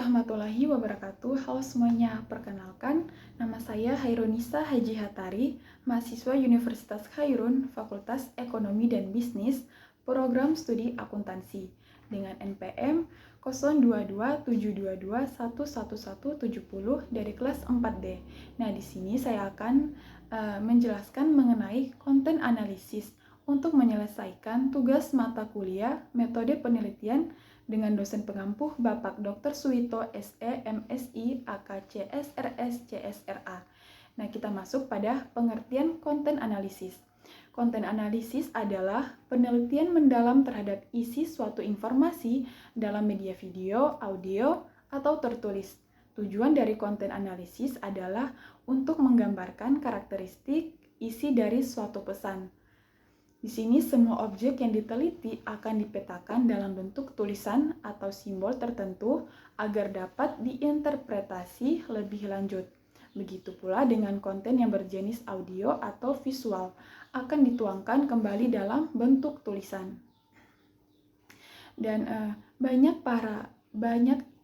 warahmatullahi wabarakatuh. Halo semuanya, perkenalkan nama saya Hairunisa Haji Hatari, mahasiswa Universitas Khairun, Fakultas Ekonomi dan Bisnis, Program Studi Akuntansi, dengan NPM 022722111170 dari kelas 4D. Nah, di sini saya akan menjelaskan mengenai konten analisis untuk menyelesaikan tugas mata kuliah metode penelitian dengan dosen pengampuh Bapak Dr. Suwito SE MSI AKC SRS CSRA. Nah, kita masuk pada pengertian konten analisis. Konten analisis adalah penelitian mendalam terhadap isi suatu informasi dalam media video, audio, atau tertulis. Tujuan dari konten analisis adalah untuk menggambarkan karakteristik isi dari suatu pesan. Di sini semua objek yang diteliti akan dipetakan dalam bentuk tulisan atau simbol tertentu agar dapat diinterpretasi lebih lanjut. Begitu pula dengan konten yang berjenis audio atau visual akan dituangkan kembali dalam bentuk tulisan. Dan banyak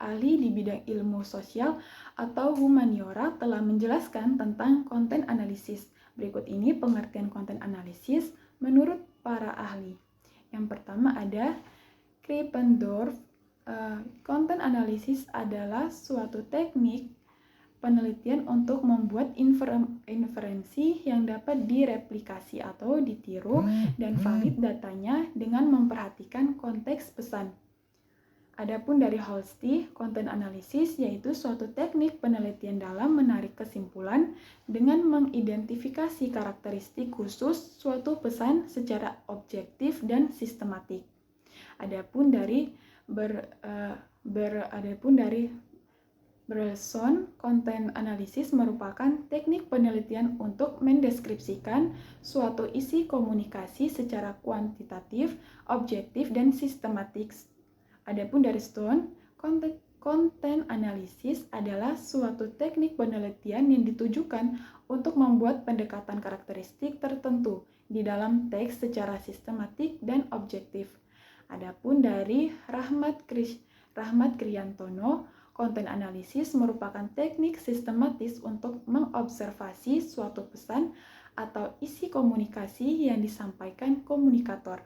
ahli di bidang ilmu sosial atau humaniora telah menjelaskan tentang konten analisis. Berikut ini pengertian konten analisis menurut para ahli. Yang pertama ada Krippendorff. Konten analisis adalah suatu teknik penelitian untuk membuat inferensi yang dapat direplikasi atau ditiru dan valid datanya dengan memperhatikan konteks pesan. Adapun dari Holsti, konten analisis yaitu suatu teknik penelitian dalam menarik kesimpulan dengan mengidentifikasi karakteristik khusus suatu pesan secara objektif dan sistematik. Adapun dari Bergson, konten analisis merupakan teknik penelitian untuk mendeskripsikan suatu isi komunikasi secara kuantitatif, objektif, dan sistematik. Adapun dari Stone, konten analisis adalah suatu teknik penelitian yang ditujukan untuk membuat pendekatan karakteristik tertentu di dalam teks secara sistematik dan objektif. Adapun dari Rahmat Kriyantono, konten analisis merupakan teknik sistematis untuk mengobservasi suatu pesan atau isi komunikasi yang disampaikan komunikator.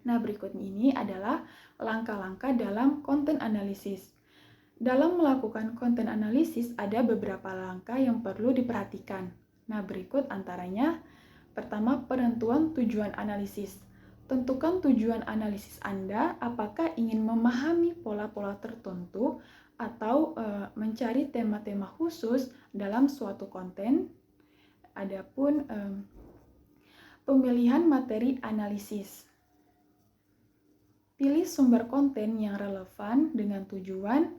Nah, berikut ini adalah langkah-langkah dalam konten analisis. Dalam melakukan konten analisis ada beberapa langkah yang perlu diperhatikan. Nah, berikut antaranya. Pertama, penentuan tujuan analisis. Tentukan tujuan analisis Anda, apakah ingin memahami pola-pola tertentu atau mencari tema-tema khusus dalam suatu konten. Adapun pemilihan materi analisis. Pilih sumber konten yang relevan dengan tujuan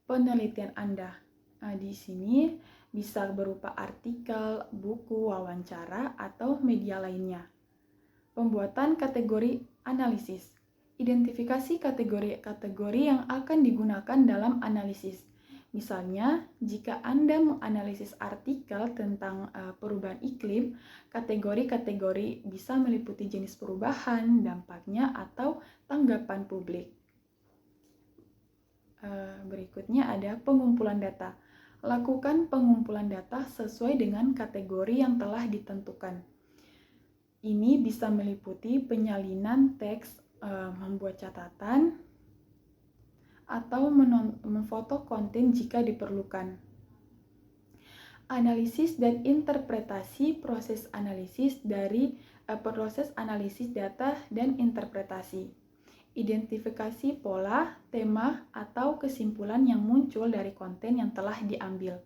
penelitian Anda. Nah, di sini bisa berupa artikel, buku, wawancara, atau media lainnya. Pembuatan kategori analisis. Identifikasi kategori-kategori yang akan digunakan dalam analisis. Misalnya, jika Anda menganalisis artikel tentang perubahan iklim, kategori-kategori bisa meliputi jenis perubahan, dampaknya, atau tanggapan publik. Berikutnya ada pengumpulan data. Lakukan pengumpulan data sesuai dengan kategori yang telah ditentukan. Ini bisa meliputi penyalinan teks, membuat catatan, atau memfoto konten jika diperlukan. Analisis dan interpretasi proses analisis data dan interpretasi. Identifikasi pola, tema, atau kesimpulan yang muncul dari konten yang telah diambil.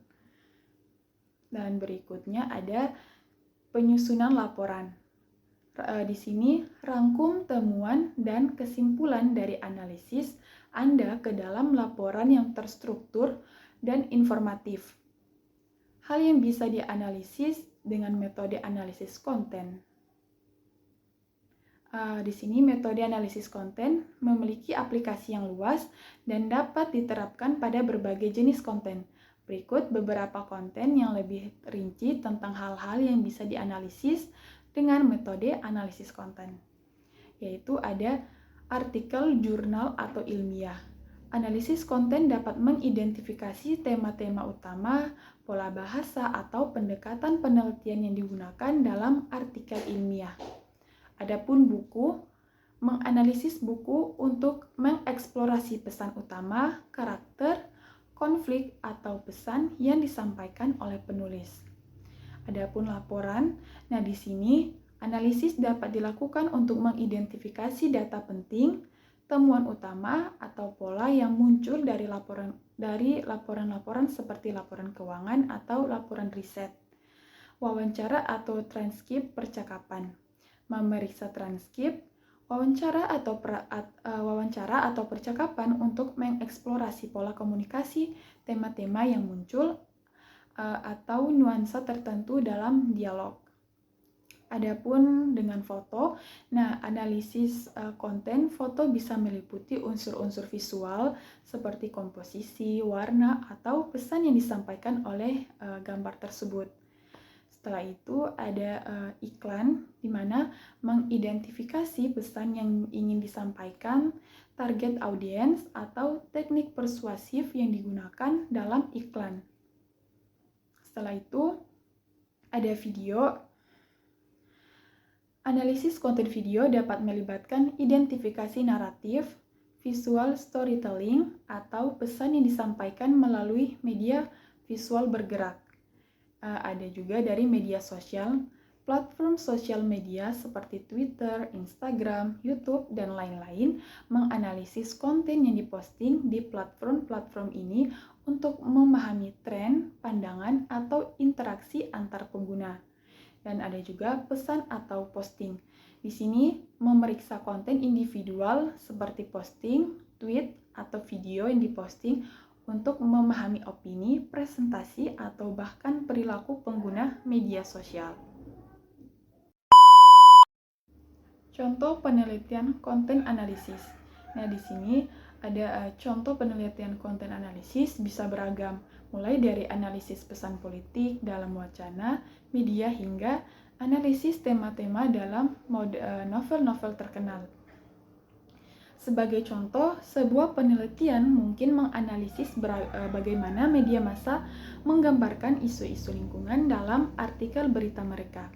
Dan berikutnya ada penyusunan laporan. Di sini rangkum temuan dan kesimpulan dari analisis Anda ke dalam laporan yang terstruktur dan informatif. Hal yang bisa dianalisis dengan metode analisis konten. Di sini metode analisis konten memiliki aplikasi yang luas dan dapat diterapkan pada berbagai jenis konten. Berikut beberapa konten yang lebih rinci tentang hal-hal yang bisa dianalisis dengan metode analisis konten, yaitu ada artikel jurnal atau ilmiah. Analisis konten dapat mengidentifikasi tema-tema utama, pola bahasa, atau pendekatan penelitian yang digunakan dalam artikel ilmiah. Adapun buku, menganalisis buku untuk mengeksplorasi pesan utama, karakter, konflik, atau pesan yang disampaikan oleh penulis. Adapun laporan, nah di sini analisis dapat dilakukan untuk mengidentifikasi data penting, temuan utama atau pola yang muncul dari laporan-laporan seperti laporan keuangan atau laporan riset. Wawancara atau transkrip percakapan. Memeriksa transkrip, wawancara atau percakapan untuk mengeksplorasi pola komunikasi, tema-tema yang muncul, atau nuansa tertentu dalam dialog. Adapun dengan foto, analisis konten foto bisa meliputi unsur-unsur visual seperti komposisi, warna, atau pesan yang disampaikan oleh gambar tersebut. Setelah itu ada iklan, di mana mengidentifikasi pesan yang ingin disampaikan, target audiens, atau teknik persuasif yang digunakan dalam iklan. Setelah itu ada video. Analisis konten video dapat melibatkan identifikasi naratif, visual storytelling, atau pesan yang disampaikan melalui media visual bergerak. Ada juga dari media sosial, platform sosial media seperti Twitter, Instagram, YouTube, dan lain-lain menganalisis konten yang diposting di platform-platform ini untuk memahami tren, pandangan, atau interaksi antar pengguna. Dan ada juga pesan atau posting. Di sini memeriksa konten individual seperti posting, tweet, atau video yang diposting untuk memahami opini, presentasi, atau bahkan perilaku pengguna media sosial. Contoh penelitian konten analisis. Nah, di sini ada contoh penelitian konten analisis bisa beragam, mulai dari analisis pesan politik dalam wacana, media, hingga analisis tema-tema dalam novel-novel terkenal. Sebagai contoh, sebuah penelitian mungkin menganalisis bagaimana media massa menggambarkan isu-isu lingkungan dalam artikel berita mereka.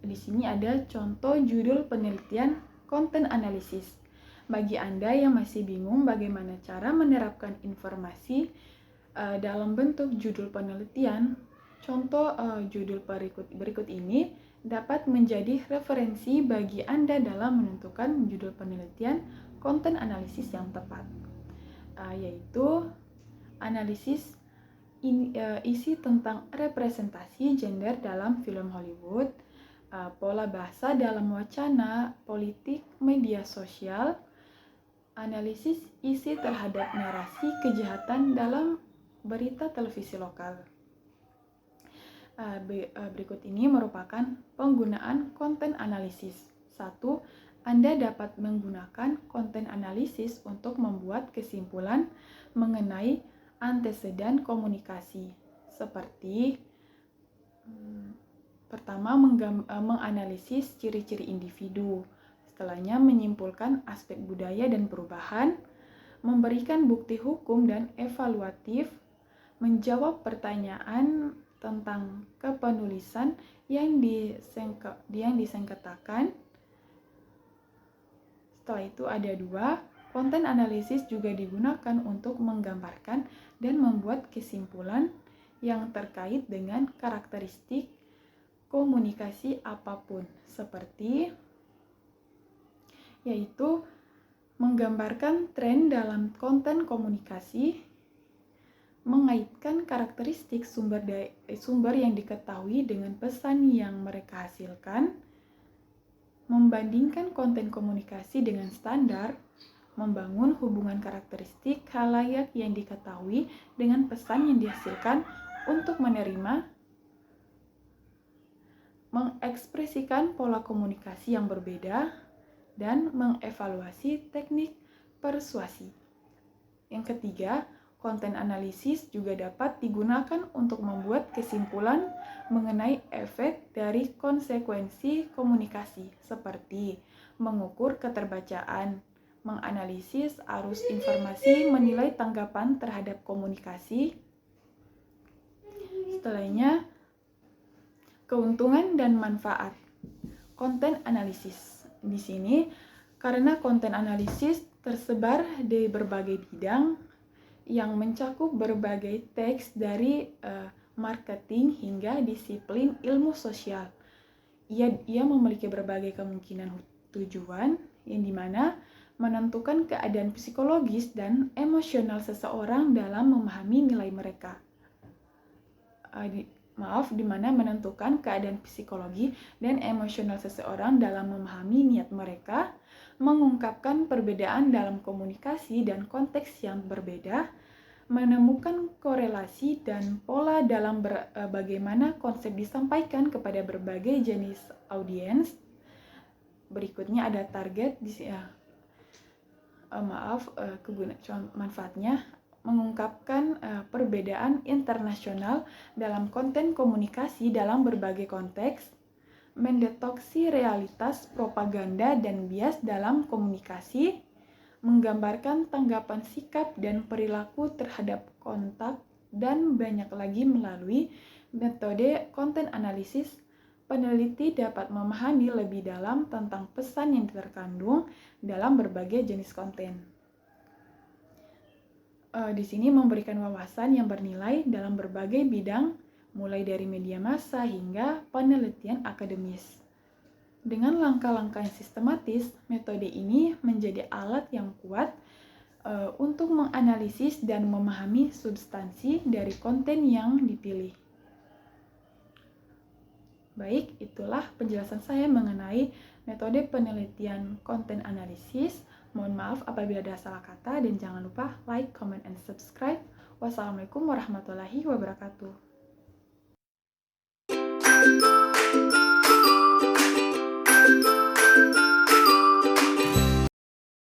Di sini ada contoh judul penelitian konten analisis. Bagi Anda yang masih bingung bagaimana cara menerapkan informasi dalam bentuk judul penelitian, contoh judul berikut ini dapat menjadi referensi bagi Anda dalam menentukan judul penelitian konten analisis yang tepat, yaitu analisis isi tentang representasi gender dalam film Hollywood, pola bahasa dalam wacana, politik, media sosial, analisis isi terhadap narasi kejahatan dalam berita televisi lokal. Berikut ini merupakan penggunaan konten analisis. 1. Anda dapat menggunakan konten analisis untuk membuat kesimpulan mengenai anteseden komunikasi, seperti pertama menganalisis ciri-ciri individu, setelahnya menyimpulkan aspek budaya dan perubahan, memberikan bukti hukum dan evaluatif, menjawab pertanyaan tentang kepenulisan yang disengketakan. Setelah itu ada 2, konten analisis juga digunakan untuk menggambarkan dan membuat kesimpulan yang terkait dengan karakteristik komunikasi apapun, seperti yaitu menggambarkan tren dalam konten komunikasi, mengaitkan karakteristik sumber yang diketahui dengan pesan yang mereka hasilkan, membandingkan konten komunikasi dengan standar, membangun hubungan karakteristik khalayak yang diketahui dengan pesan yang dihasilkan untuk menerima, mengekspresikan pola komunikasi yang berbeda, dan mengevaluasi teknik persuasi. Yang ketiga, konten analisis juga dapat digunakan untuk membuat kesimpulan mengenai efek dari konsekuensi komunikasi, seperti mengukur keterbacaan, menganalisis arus informasi, menilai tanggapan terhadap komunikasi. Setelahnya, keuntungan dan manfaat konten analisis. Di sini, karena konten analisis tersebar di berbagai bidang yang mencakup berbagai teks dari marketing hingga disiplin ilmu sosial. Ia memiliki berbagai kemungkinan tujuan yang dimana menentukan keadaan psikologis dan emosional seseorang dalam memahami nilai mereka. Di mana menentukan keadaan psikologi dan emosional seseorang dalam memahami niat mereka, mengungkapkan perbedaan dalam komunikasi dan konteks yang berbeda, menemukan korelasi dan pola dalam bagaimana konsep disampaikan kepada berbagai jenis audiens. Berikutnya ada target manfaatnya mengungkapkan perbedaan internasional dalam konten komunikasi dalam berbagai konteks, mendeteksi realitas propaganda dan bias dalam komunikasi, menggambarkan tanggapan sikap dan perilaku terhadap kontak, dan banyak lagi. Melalui metode konten analisis, peneliti dapat memahami lebih dalam tentang pesan yang terkandung dalam berbagai jenis konten. Di sini memberikan wawasan yang bernilai dalam berbagai bidang, mulai dari media massa hingga penelitian akademis. Dengan langkah-langkah yang sistematis, metode ini menjadi alat yang kuat untuk menganalisis dan memahami substansi dari konten yang dipilih. Baik, itulah penjelasan saya mengenai metode penelitian konten analisis. Mohon maaf apabila ada salah kata dan jangan lupa like, comment, and subscribe. Wassalamualaikum warahmatullahi wabarakatuh.